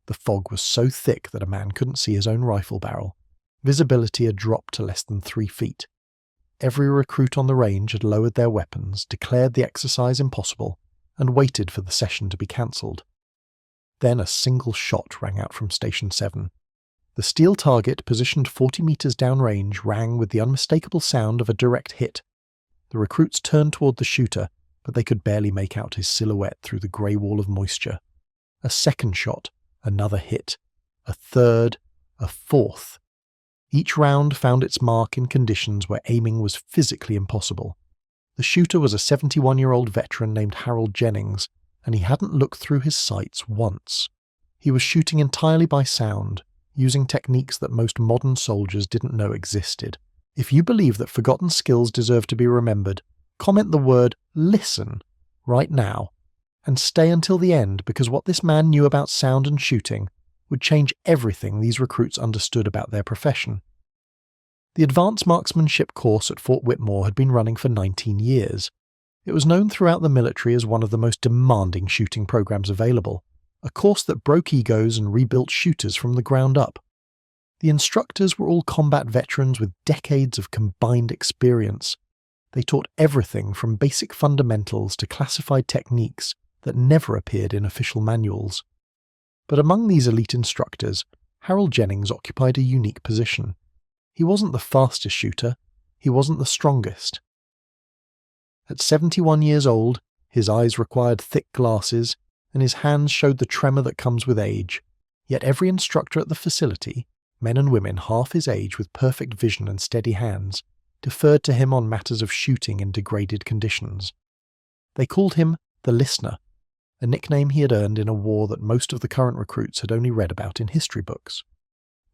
The fog was so thick that a man couldn't see his own rifle barrel. Visibility had dropped to less than 3 feet. Every recruit on the range had lowered their weapons, declared the exercise impossible, and waited for the session to be cancelled. Then a single shot rang out from Station 7. The steel target, positioned 40 metres downrange, rang with the unmistakable sound of a direct hit. The recruits turned toward the shooter, but they could barely make out his silhouette through the grey wall of moisture. A second shot, another hit, a third, a fourth. Each round found its mark in conditions where aiming was physically impossible. The shooter was a 71-year-old veteran named Harold Jennings, and he hadn't looked through his sights once. He was shooting entirely by sound, using techniques that most modern soldiers didn't know existed. If you believe that forgotten skills deserve to be remembered, comment the word "listen" right now, and stay until the end, because what this man knew about sound and shooting would change everything these recruits understood about their profession. The Advanced Marksmanship course at Fort Whitmore had been running for 19 years. It was known throughout the military as one of the most demanding shooting programs available, a course that broke egos and rebuilt shooters from the ground up. The instructors were all combat veterans with decades of combined experience. They taught everything from basic fundamentals to classified techniques that never appeared in official manuals. But among these elite instructors, Harold Jennings occupied a unique position. He wasn't the fastest shooter, he wasn't the strongest. At 71 years old, his eyes required thick glasses, and his hands showed the tremor that comes with age. Yet every instructor at the facility, men and women half his age with perfect vision and steady hands, deferred to him on matters of shooting in degraded conditions. They called him the Listener, a nickname he had earned in a war that most of the current recruits had only read about in history books.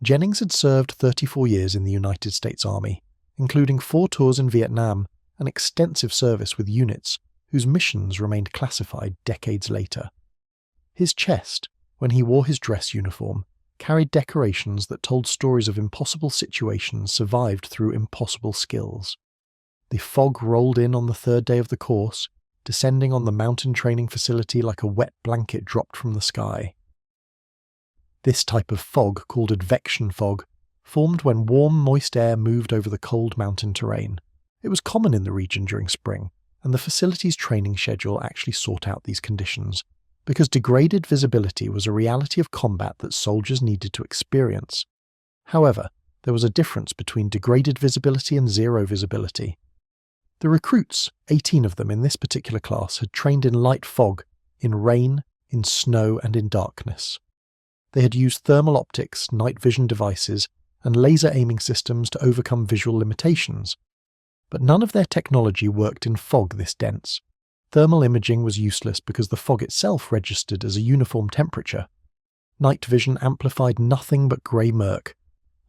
Jennings had served 34 years in the United States Army, including 4 tours in Vietnam and extensive service with units whose missions remained classified decades later. His chest, when he wore his dress uniform, carried decorations that told stories of impossible situations survived through impossible skills. The fog rolled in on the 3rd day of the course, descending on the mountain training facility like a wet blanket dropped from the sky. This type of fog, called advection fog, formed when warm, moist air moved over the cold mountain terrain. It was common in the region during spring, and the facility's training schedule actually sought out these conditions, because degraded visibility was a reality of combat that soldiers needed to experience. However, there was a difference between degraded visibility and zero visibility. The recruits, 18 of them in this particular class, had trained in light fog, in rain, in snow, and in darkness. They had used thermal optics, night vision devices, and laser aiming systems to overcome visual limitations. But none of their technology worked in fog this dense. Thermal imaging was useless because the fog itself registered as a uniform temperature. Night vision amplified nothing but grey murk.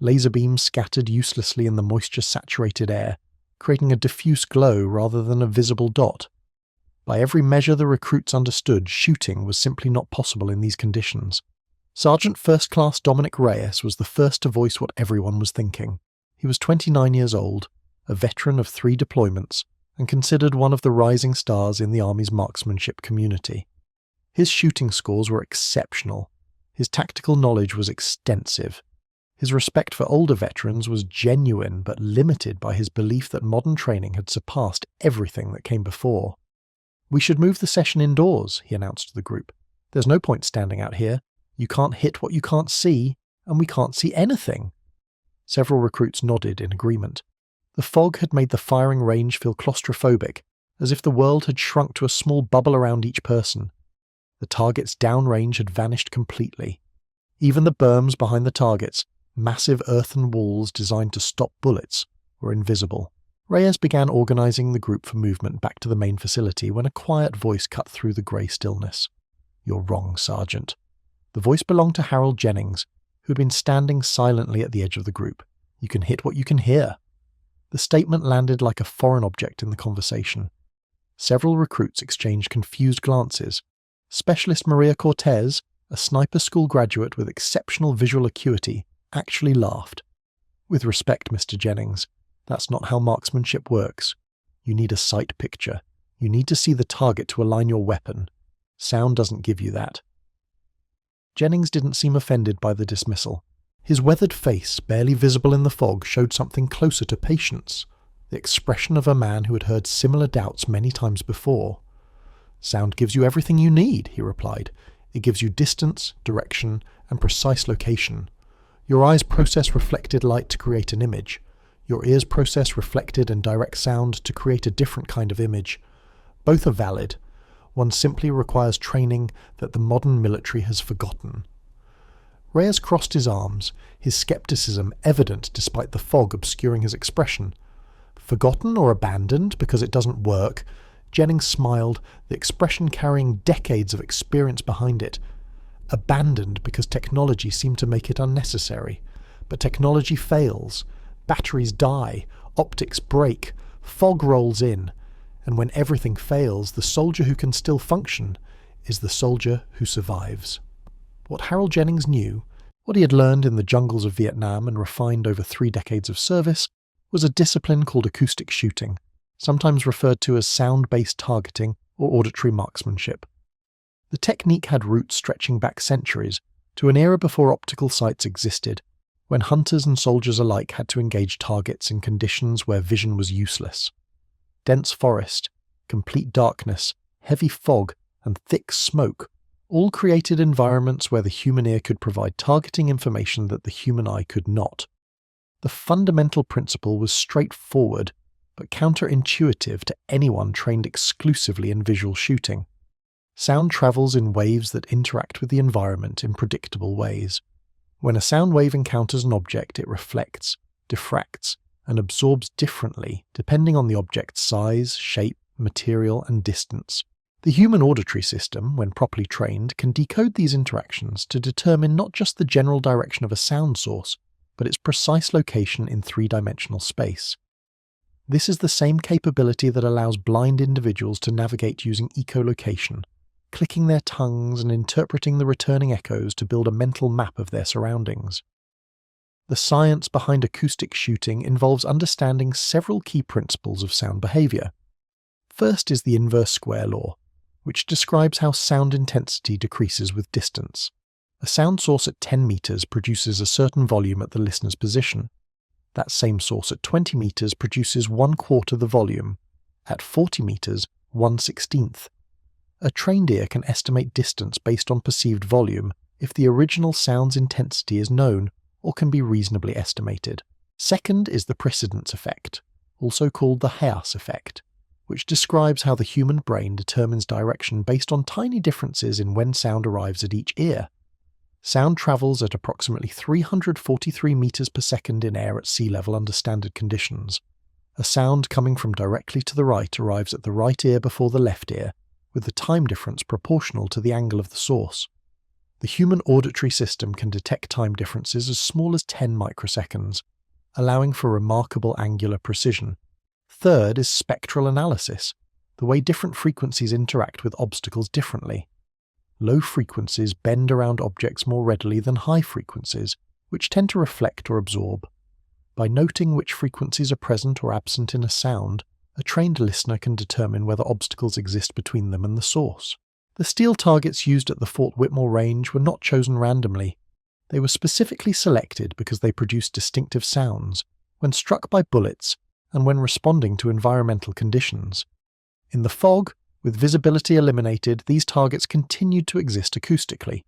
Laser beams scattered uselessly in the moisture-saturated air, creating a diffuse glow rather than a visible dot. By every measure the recruits understood, shooting was simply not possible in these conditions. Sergeant First Class Dominic Reyes was the first to voice what everyone was thinking. He was 29 years old, a veteran of 3 deployments, and considered one of the rising stars in the Army's marksmanship community. His shooting scores were exceptional. His tactical knowledge was extensive. His respect for older veterans was genuine but limited by his belief that modern training had surpassed everything that came before. "We should move the session indoors," he announced to the group. "There's no point standing out here. You can't hit what you can't see, and we can't see anything." Several recruits nodded in agreement. The fog had made the firing range feel claustrophobic, as if the world had shrunk to a small bubble around each person. The targets downrange had vanished completely. Even the berms behind the targets, massive earthen walls designed to stop bullets, were invisible. Reyes began organizing the group for movement back to the main facility when a quiet voice cut through the grey stillness. "You're wrong, Sergeant." The voice belonged to Harold Jennings, who had been standing silently at the edge of the group. "You can hit what you can hear." The statement landed like a foreign object in the conversation. Several recruits exchanged confused glances. Specialist Maria Cortez, a sniper school graduate with exceptional visual acuity, actually laughed. "With respect, Mr. Jennings, that's not how marksmanship works. You need a sight picture. You need to see the target to align your weapon. Sound doesn't give you that." Jennings didn't seem offended by the dismissal. His weathered face, barely visible in the fog, showed something closer to patience, the expression of a man who had heard similar doubts many times before. "Sound gives you everything you need," he replied. "It gives you distance, direction, and precise location. Your eyes process reflected light to create an image. Your ears process reflected and direct sound to create a different kind of image. Both are valid. One simply requires training that the modern military has forgotten." Reyes crossed his arms, his skepticism evident despite the fog obscuring his expression. Forgotten or abandoned because it doesn't work? Jennings smiled, the expression carrying decades of experience behind it. Abandoned because technology seemed to make it unnecessary. But technology fails. Batteries die. Optics break. Fog rolls in. And when everything fails, the soldier who can still function is the soldier who survives. What Harold Jennings knew, what he had learned in the jungles of Vietnam and refined over 3 decades of service, was a discipline called acoustic shooting, sometimes referred to as sound-based targeting or auditory marksmanship. The technique had roots stretching back centuries to an era before optical sights existed, when hunters and soldiers alike had to engage targets in conditions where vision was useless. Dense forest, complete darkness, heavy fog, and thick smoke all created environments where the human ear could provide targeting information that the human eye could not. The fundamental principle was straightforward, but counterintuitive to anyone trained exclusively in visual shooting. Sound travels in waves that interact with the environment in predictable ways. When a sound wave encounters an object, it reflects, diffracts, and absorbs differently depending on the object's size, shape, material, and distance. The human auditory system, when properly trained, can decode these interactions to determine not just the general direction of a sound source, but its precise location in 3-dimensional space. This is the same capability that allows blind individuals to navigate using echolocation, clicking their tongues and interpreting the returning echoes to build a mental map of their surroundings. The science behind acoustic shooting involves understanding several key principles of sound behavior. First is the inverse square law, which describes how sound intensity decreases with distance. A sound source at 10 meters produces a certain volume at the listener's position. That same source at 20 meters produces 1/4 the volume. At 40 meters, 1/16. A trained ear can estimate distance based on perceived volume if the original sound's intensity is known or can be reasonably estimated. Second is the precedence effect, also called the Hayas effect, which describes how the human brain determines direction based on tiny differences in when sound arrives at each ear. Sound travels at approximately 343 meters per second in air at sea level under standard conditions. A sound coming from directly to the right arrives at the right ear before the left ear, with the time difference proportional to the angle of the source. The human auditory system can detect time differences as small as 10 microseconds, allowing for remarkable angular precision. Third is spectral analysis, the way different frequencies interact with obstacles differently. Low frequencies bend around objects more readily than high frequencies, which tend to reflect or absorb. By noting which frequencies are present or absent in a sound, a trained listener can determine whether obstacles exist between them and the source. The steel targets used at the Fort Whitmore range were not chosen randomly. They were specifically selected because they produced distinctive sounds when struck by bullets and when responding to environmental conditions. In the fog, with visibility eliminated, these targets continued to exist acoustically.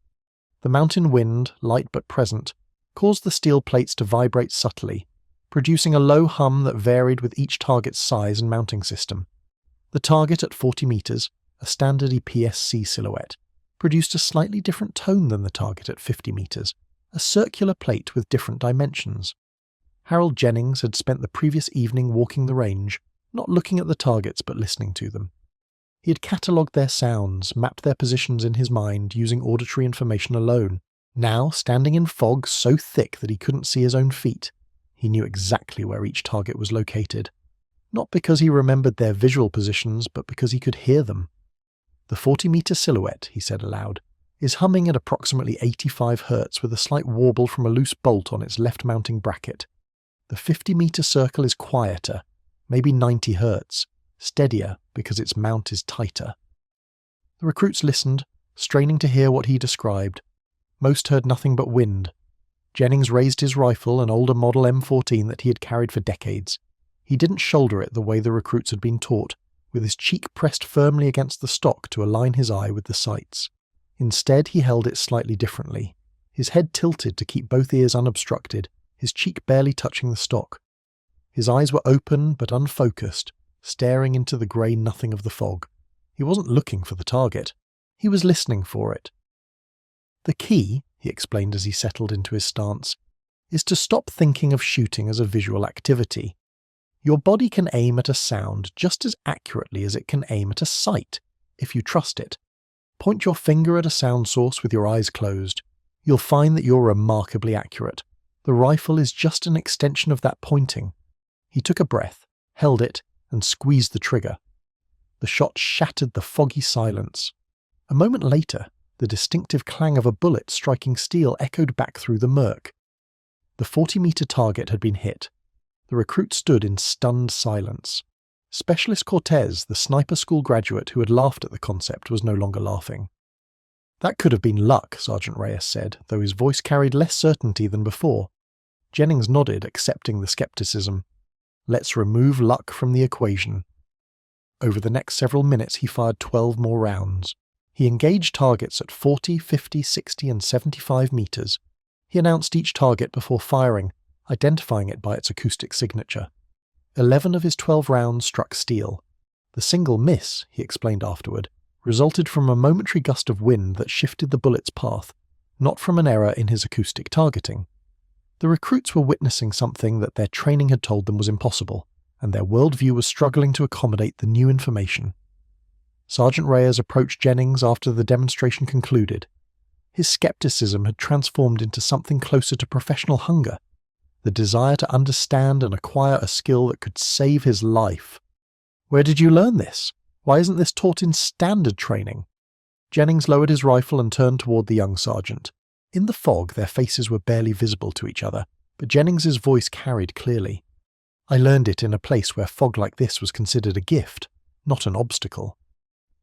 The mountain wind, light but present, caused the steel plates to vibrate subtly, producing a low hum that varied with each target's size and mounting system. The target at 40 meters, a standard EPSC silhouette, produced a slightly different tone than the target at 50 meters, a circular plate with different dimensions. Harold Jennings had spent the previous evening walking the range, not looking at the targets but listening to them. He had catalogued their sounds, mapped their positions in his mind using auditory information alone. Now, standing in fog so thick that he couldn't see his own feet, he knew exactly where each target was located. Not because he remembered their visual positions, but because he could hear them. "The 40-meter silhouette," he said aloud, "is humming at approximately 85 Hz with a slight warble from a loose bolt on its left mounting bracket. The 50-meter circle is quieter, maybe 90 Hz, steadier because its mount is tighter." The recruits listened, straining to hear what he described. Most heard nothing but wind. Jennings raised his rifle, an older model M14 that he had carried for decades. He didn't shoulder it the way the recruits had been taught, with his cheek pressed firmly against the stock to align his eye with the sights. Instead, he held it slightly differently, his head tilted to keep both ears unobstructed, his cheek barely touching the stock. His eyes were open but unfocused, staring into the grey nothing of the fog. He wasn't looking for the target. He was listening for it. "The key," he explained as he settled into his stance, "is to stop thinking of shooting as a visual activity. Your body can aim at a sound just as accurately as it can aim at a sight, if you trust it. Point your finger at a sound source with your eyes closed. You'll find that you're remarkably accurate. The rifle is just an extension of that pointing." He took a breath, held it, and squeezed the trigger. The shot shattered the foggy silence. A moment later, the distinctive clang of a bullet striking steel echoed back through the murk. The 40-meter target had been hit. The recruit stood in stunned silence. Specialist Cortez, the sniper school graduate who had laughed at the concept, was no longer laughing. "That could have been luck," Sergeant Reyes said, though his voice carried less certainty than before. Jennings nodded, accepting the skepticism. "Let's remove luck from the equation." Over the next several minutes he fired 12 more rounds. He engaged targets at 40, 50, 60 and 75 meters. He announced each target before firing, identifying it by its acoustic signature. 11 of his 12 rounds struck steel. The single miss, he explained afterward, resulted from a momentary gust of wind that shifted the bullet's path, not from an error in his acoustic targeting. The recruits were witnessing something that their training had told them was impossible, and their worldview was struggling to accommodate the new information. Sergeant Reyes approached Jennings after the demonstration concluded. His skepticism had transformed into something closer to professional hunger, the desire to understand and acquire a skill that could save his life. "Where did you learn this? Why isn't this taught in standard training?" Jennings lowered his rifle and turned toward the young sergeant. In the fog, their faces were barely visible to each other, but Jennings's voice carried clearly. "I learned it in a place where fog like this was considered a gift, not an obstacle.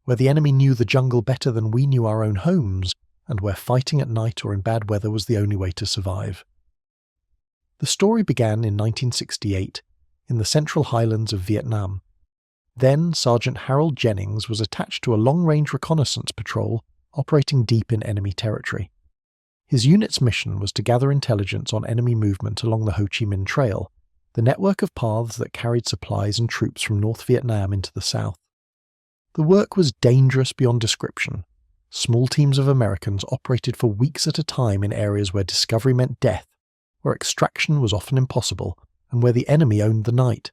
Where the enemy knew the jungle better than we knew our own homes, and where fighting at night or in bad weather was the only way to survive." The story began in 1968, in the Central Highlands of Vietnam. Then Sergeant Harold Jennings was attached to a long-range reconnaissance patrol operating deep in enemy territory. His unit's mission was to gather intelligence on enemy movement along the Ho Chi Minh Trail, the network of paths that carried supplies and troops from North Vietnam into the south. The work was dangerous beyond description. Small teams of Americans operated for weeks at a time in areas where discovery meant death, where extraction was often impossible, and where the enemy owned the night.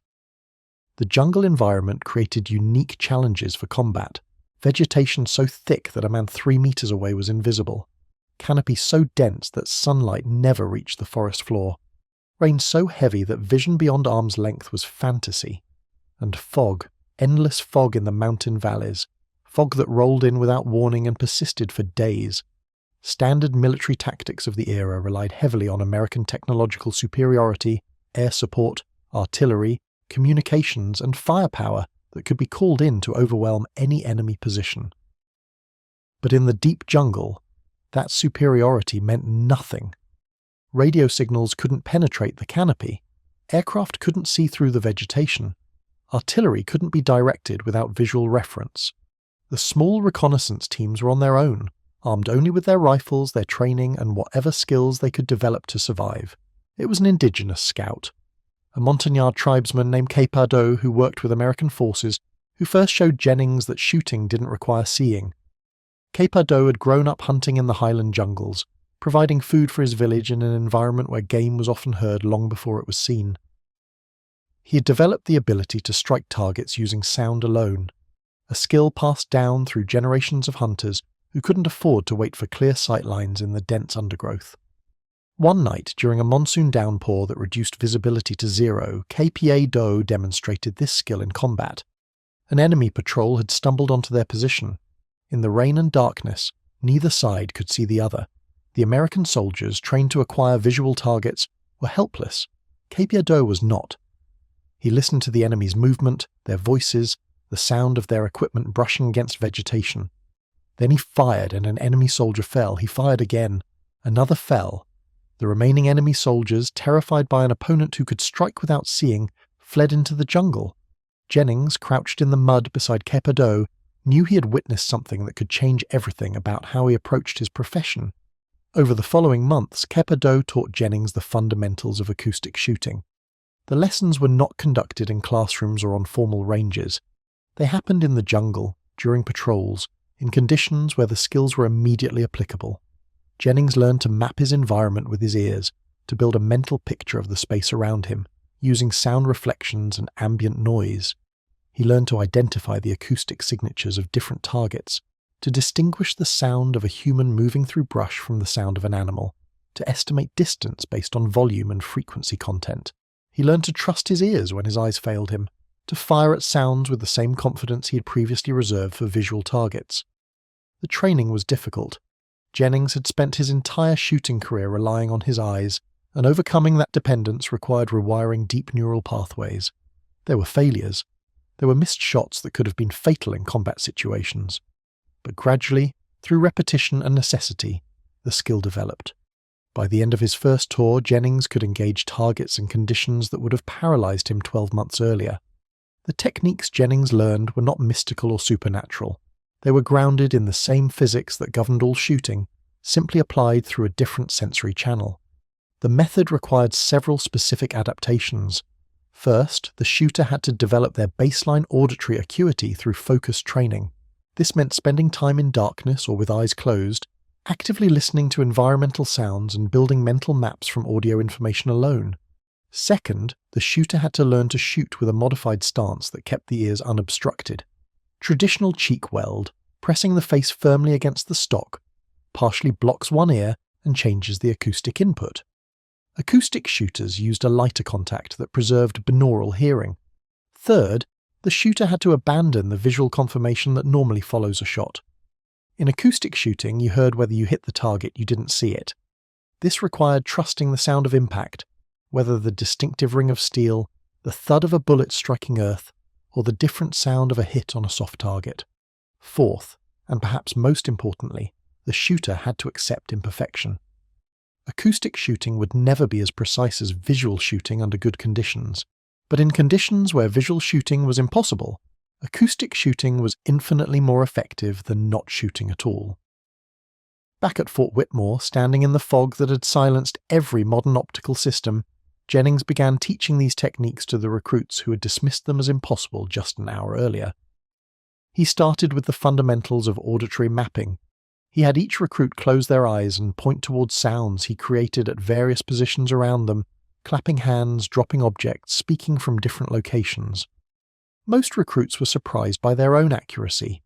The jungle environment created unique challenges for combat, vegetation so thick that a man 3 meters away was invisible, canopy so dense that sunlight never reached the forest floor, rain so heavy that vision beyond arm's length was fantasy, and fog, endless fog in the mountain valleys, fog that rolled in without warning and persisted for days. Standard military tactics of the era relied heavily on American technological superiority, air support, artillery, communications, and firepower that could be called in to overwhelm any enemy position. But in the deep jungle, that superiority meant nothing. Radio signals couldn't penetrate the canopy, aircraft couldn't see through the vegetation, artillery couldn't be directed without visual reference. The small reconnaissance teams were on their own, armed only with their rifles, their training, and whatever skills they could develop to survive. It was an indigenous scout, a Montagnard tribesman named Capado who worked with American forces, who first showed Jennings that shooting didn't require seeing. Capado had grown up hunting in the highland jungles, providing food for his village in an environment where game was often heard long before it was seen. He had developed the ability to strike targets using sound alone, a skill passed down through generations of hunters who couldn't afford to wait for clear sight lines in the dense undergrowth. One night, during a monsoon downpour that reduced visibility to zero, Capado demonstrated this skill in combat. An enemy patrol had stumbled onto their position. In the rain and darkness, neither side could see the other. The American soldiers, trained to acquire visual targets, were helpless. Capado was not. He listened to the enemy's movement, their voices, the sound of their equipment brushing against vegetation. Then he fired and an enemy soldier fell. He fired again. Another fell. The remaining enemy soldiers, terrified by an opponent who could strike without seeing, fled into the jungle. Jennings, crouched in the mud beside Kepa, knew he had witnessed something that could change everything about how he approached his profession. Over the following months, Kepa taught Jennings the fundamentals of acoustic shooting. The lessons were not conducted in classrooms or on formal ranges. They happened in the jungle, during patrols, in conditions where the skills were immediately applicable. Jennings learned to map his environment with his ears, to build a mental picture of the space around him, using sound reflections and ambient noise. He learned to identify the acoustic signatures of different targets, to distinguish the sound of a human moving through brush from the sound of an animal, to estimate distance based on volume and frequency content. He learned to trust his ears when his eyes failed him, to fire at sounds with the same confidence he had previously reserved for visual targets. The training was difficult. Jennings had spent his entire shooting career relying on his eyes, and overcoming that dependence required rewiring deep neural pathways. There were failures. There were missed shots that could have been fatal in combat situations. But gradually, through repetition and necessity, the skill developed. By the end of his first tour, Jennings could engage targets in conditions that would have paralyzed him 12 months earlier. The techniques Jennings learned were not mystical or supernatural. They were grounded in the same physics that governed all shooting, simply applied through a different sensory channel. The method required several specific adaptations. First, the shooter had to develop their baseline auditory acuity through focused training. This meant spending time in darkness or with eyes closed, actively listening to environmental sounds and building mental maps from audio information alone. Second, the shooter had to learn to shoot with a modified stance that kept the ears unobstructed. Traditional cheek weld, pressing the face firmly against the stock, partially blocks one ear and changes the acoustic input. Acoustic shooters used a lighter contact that preserved binaural hearing. Third, the shooter had to abandon the visual confirmation that normally follows a shot. In acoustic shooting, you heard whether you hit the target, you didn't see it. This required trusting the sound of impact, whether the distinctive ring of steel, the thud of a bullet striking earth, or the different sound of a hit on a soft target. Fourth, and perhaps most importantly, the shooter had to accept imperfection. Acoustic shooting would never be as precise as visual shooting under good conditions, but in conditions where visual shooting was impossible, acoustic shooting was infinitely more effective than not shooting at all. Back at Fort Whitmore, standing in the fog that had silenced every modern optical system, Jennings began teaching these techniques to the recruits who had dismissed them as impossible just an hour earlier. He started with the fundamentals of auditory mapping. He had each recruit close their eyes and point towards sounds he created at various positions around them, clapping hands, dropping objects, speaking from different locations. Most recruits were surprised by their own accuracy.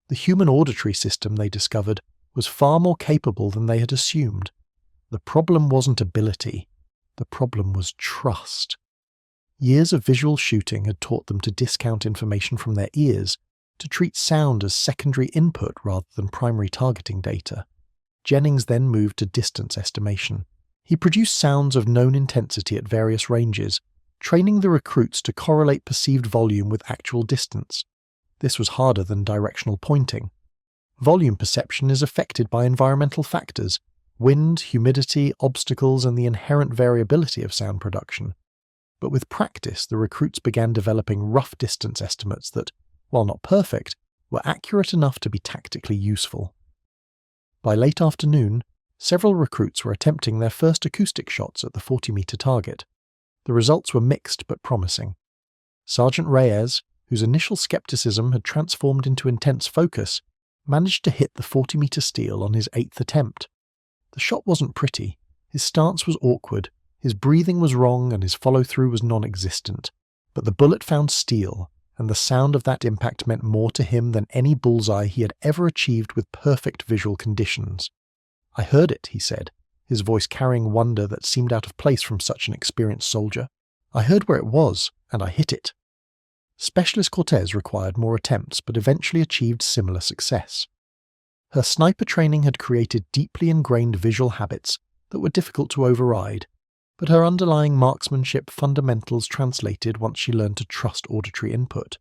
The human auditory system, they discovered, was far more capable than they had assumed. The problem wasn't ability. The problem was trust. Years of visual shooting had taught them to discount information from their ears, to treat sound as secondary input rather than primary targeting data. Jennings then moved to distance estimation. He produced sounds of known intensity at various ranges, training the recruits to correlate perceived volume with actual distance. This was harder than directional pointing. Volume perception is affected by environmental factors: wind, humidity, obstacles, and the inherent variability of sound production. But with practice, the recruits began developing rough distance estimates that, while not perfect, were accurate enough to be tactically useful. By late afternoon, several recruits were attempting their first acoustic shots at the 40-meter target. The results were mixed but promising. Sergeant Reyes, whose initial skepticism had transformed into intense focus, managed to hit the 40-meter steel on his 8th attempt. The shot wasn't pretty. His stance was awkward, his breathing was wrong, and his follow-through was non-existent. But the bullet found steel, and the sound of that impact meant more to him than any bullseye he had ever achieved with perfect visual conditions. "I heard it," he said, his voice carrying wonder that seemed out of place from such an experienced soldier. "I heard where it was, and I hit it." Specialist Cortez required more attempts, but eventually achieved similar success. Her sniper training had created deeply ingrained visual habits that were difficult to override, but her underlying marksmanship fundamentals translated once she learned to trust auditory input.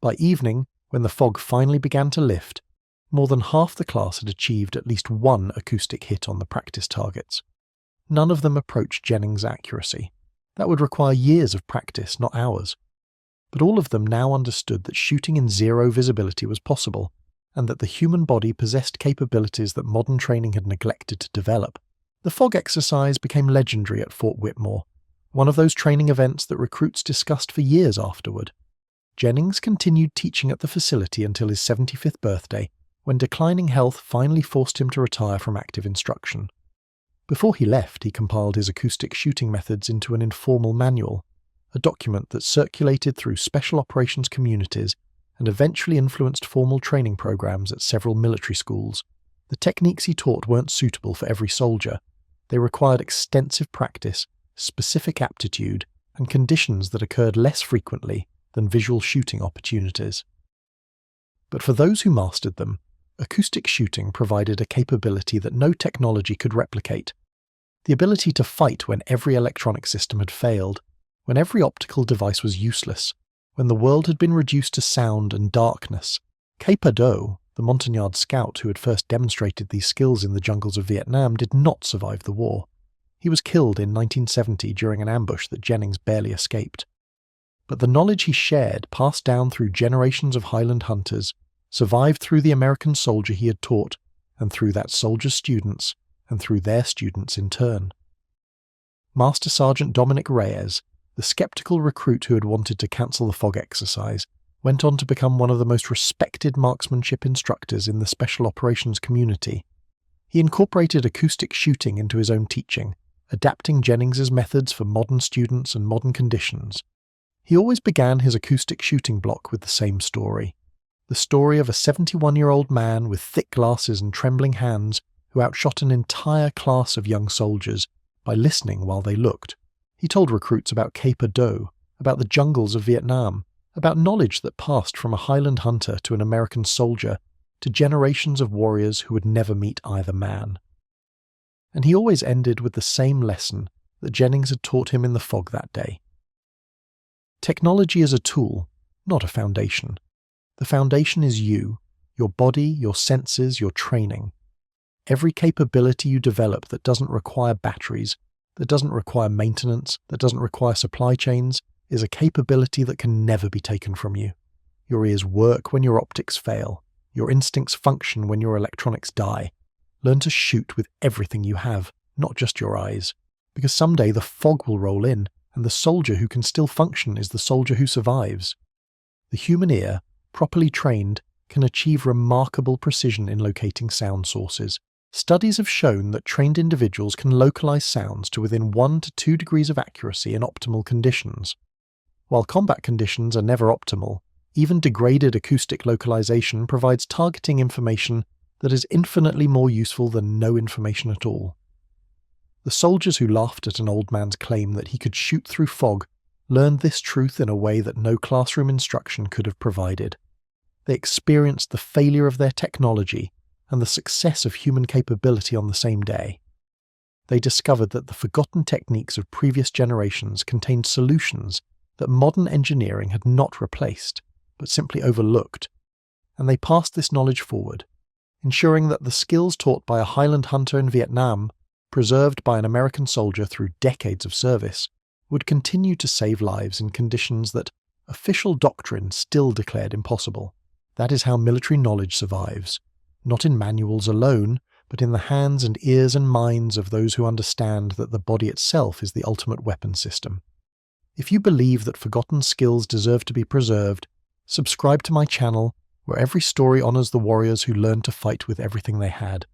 By evening, when the fog finally began to lift, More than half the class had achieved at least one acoustic hit on the practice targets. None of them approached Jennings' accuracy. That would require years of practice, not hours. But all of them now understood that shooting in zero visibility was possible, and that the human body possessed capabilities that modern training had neglected to develop. The fog exercise became legendary at Fort Whitmore, one of those training events that recruits discussed for years afterward. Jennings continued teaching at the facility until his 75th birthday, when declining health finally forced him to retire from active instruction. Before he left, he compiled his acoustic shooting methods into an informal manual, a document that circulated through special operations communities and eventually influenced formal training programs at several military schools. The techniques he taught weren't suitable for every soldier. They required extensive practice, specific aptitude, and conditions that occurred less frequently than visual shooting opportunities. But for those who mastered them, acoustic shooting provided a capability that no technology could replicate. The ability to fight when every electronic system had failed, when every optical device was useless, when the world had been reduced to sound and darkness. Cape-Ado, the Montagnard scout who had first demonstrated these skills in the jungles of Vietnam, did not survive the war. He was killed in 1970 during an ambush that Jennings barely escaped. But the knowledge he shared, passed down through generations of Highland hunters, survived through the American soldier he had taught, and through that soldier's students, and through their students in turn. Master Sergeant Dominic Reyes, the skeptical recruit who had wanted to cancel the fog exercise, went on to become one of the most respected marksmanship instructors in the special operations community. He incorporated acoustic shooting into his own teaching, adapting Jennings's methods for modern students and modern conditions. He always began his acoustic shooting block with the same story. The story of a 71-year-old man with thick glasses and trembling hands who outshot an entire class of young soldiers by listening while they looked. He told recruits about Cape-Ado, about the jungles of Vietnam, about knowledge that passed from a Highland hunter to an American soldier to generations of warriors who would never meet either man. And he always ended with the same lesson that Jennings had taught him in the fog that day. Technology is a tool, not a foundation. The foundation is you, your body, your senses, your training. Every capability you develop that doesn't require batteries, that doesn't require maintenance, that doesn't require supply chains, is a capability that can never be taken from you. Your ears work when your optics fail. Your instincts function when your electronics die. Learn to shoot with everything you have, not just your eyes, because someday the fog will roll in, and the soldier who can still function is the soldier who survives. The human ear, properly trained, can achieve remarkable precision in locating sound sources. Studies have shown that trained individuals can localize sounds to within 1 to 2 degrees of accuracy in optimal conditions. While combat conditions are never optimal, even degraded acoustic localization provides targeting information that is infinitely more useful than no information at all. The soldiers who laughed at an old man's claim that he could shoot through fog learned this truth in a way that no classroom instruction could have provided. They experienced the failure of their technology and the success of human capability on the same day. They discovered that the forgotten techniques of previous generations contained solutions that modern engineering had not replaced, but simply overlooked, and they passed this knowledge forward, ensuring that the skills taught by a Highland hunter in Vietnam, preserved by an American soldier through decades of service, would continue to save lives in conditions that official doctrine still declared impossible. That is how military knowledge survives, not in manuals alone, but in the hands and ears and minds of those who understand that the body itself is the ultimate weapon system. If you believe that forgotten skills deserve to be preserved, subscribe to my channel, where every story honors the warriors who learned to fight with everything they had.